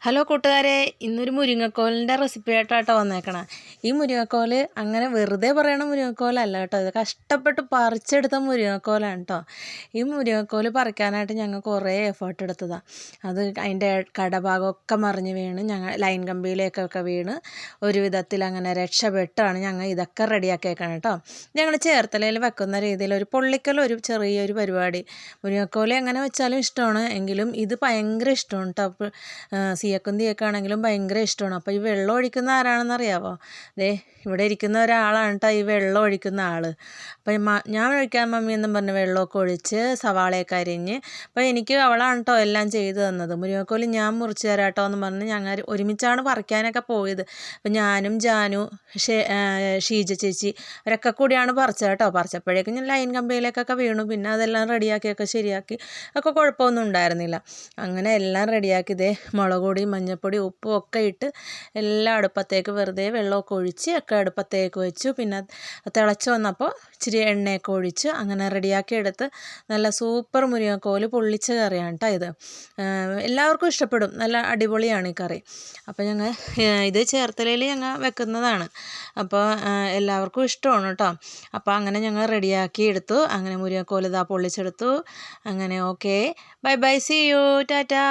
Hello കൂട്ടുകാരെ, ഇന്നൊരു മുരിങ്ങക്കോലിൻ്റെ recipe ആയിട്ടാട്ടോ വന്നേക്കണം. ഈ മുരിങ്ങക്കോല് അങ്ങനെ വെറുതെ പറയണ മുരിങ്ങക്കോലല്ല കേട്ടോ, ഇത് കഷ്ടപ്പെട്ട് പറിച്ചെടുത്ത മുരിങ്ങക്കോലാണ് കേട്ടോ. ഈ മുരിങ്ങക്കോല് പറിക്കാനായിട്ട് ഞങ്ങൾ കുറേ എഫേർട്ട് എടുത്തതാണ്. അത് അതിൻ്റെ കടഭാഗമൊക്കെ മറിഞ്ഞ് വീണ് ഞങ്ങൾ ലൈൻ കമ്പിയിലേക്കൊക്കെ വീണ് ഒരു വിധത്തിൽ അങ്ങനെ രക്ഷപ്പെട്ടാണ് ഞങ്ങൾ ഇതൊക്കെ റെഡിയാക്കിയേക്കണം കേട്ടോ. ഞങ്ങൾ ചേർത്തലയിൽ വെക്കുന്ന രീതിയിൽ ഒരു പൊള്ളിക്കൽ ഒരു ചെറിയൊരു പരിപാടി. മുരിങ്ങക്കോല് എങ്ങനെ വെച്ചാലും ഇഷ്ടമാണ്, എങ്കിലും ഇത് ഭയങ്കര ഇഷ്ടമാണ് കേട്ടോ. അപ്പോൾ സിയക്കുന്തിയൊക്കെ ആണെങ്കിലും ഭയങ്കര ഇഷ്ടമാണ്. അപ്പോൾ ഈ വെള്ളം ഒഴിക്കുന്ന ആരാണെന്ന് അറിയാമോ? ദേ ഇവിടെ ഇരിക്കുന്ന ഒരാളാണ് കേട്ടോ ഈ വെള്ളം ഒഴിക്കുന്ന ആൾ. അപ്പോൾ ഞാൻ ഒഴിക്കാൻ മമ്മി എന്നും പറഞ്ഞ് വെള്ളമൊക്കെ ഒഴിച്ച് സവാളയൊക്കെ അരിഞ്ഞ്, അപ്പോൾ എനിക്ക് അവളാണ് കേട്ടോ എല്ലാം ചെയ്തു തന്നത്. മുരിങ്ങക്കോല് ഞാൻ മുറിച്ച് തരാം കേട്ടോ എന്ന് പറഞ്ഞ് ഞങ്ങൾ ഒരുമിച്ചാണ് പറിക്കാനൊക്കെ പോയത്. അപ്പോൾ ഞാനും ജാനു ഷീജ ചേച്ചി അവരൊക്കെ കൂടിയാണ് പറിച്ചത് കേട്ടോ. പറിച്ചപ്പോഴേക്കും ഞാൻ ലൈൻ കമ്പിയിലേക്കൊക്കെ വീണു. പിന്നെ അതെല്ലാം റെഡിയാക്കിയൊക്കെ ശരിയാക്കി ഒക്കെ കുഴപ്പമൊന്നും ഉണ്ടായിരുന്നില്ല. അങ്ങനെ എല്ലാം റെഡിയാക്കി ഇതേ മുളക് പൊടി, മഞ്ഞൾപ്പൊടി, ഉപ്പും ഒക്കെ ഇട്ട് എല്ലാം അടുപ്പത്തേക്ക് വെറുതെ വെള്ളമൊക്കെ ഒഴിച്ച് ഒക്കെ അടുപ്പത്തേക്ക് വെച്ചു. പിന്നെ തിളച്ച് വന്നപ്പോൾ ഇച്ചിരി എണ്ണയൊക്കെ ഒഴിച്ച് അങ്ങനെ റെഡിയാക്കി എടുത്ത് നല്ല സൂപ്പർ മുരിങ്ങക്കോല് പൊള്ളിച്ച കറിയാണ് കേട്ടോ ഇത്. എല്ലാവർക്കും ഇഷ്ടപ്പെടും, നല്ല അടിപൊളിയാണ് ഈ കറി. അപ്പോൾ ഞങ്ങൾ ഇത് ചേർത്തലയിൽ ഞങ്ങൾ വെക്കുന്നതാണ്. അപ്പോൾ എല്ലാവർക്കും ഇഷ്ടമാണ് കേട്ടോ. അപ്പോൾ അങ്ങനെ ഞങ്ങൾ റെഡിയാക്കി എടുത്തു. അങ്ങനെ മുരിങ്ങക്കോല് ഇതാ പൊള്ളിച്ചെടുത്തു. അങ്ങനെ okay, bye bye, see you, Tata.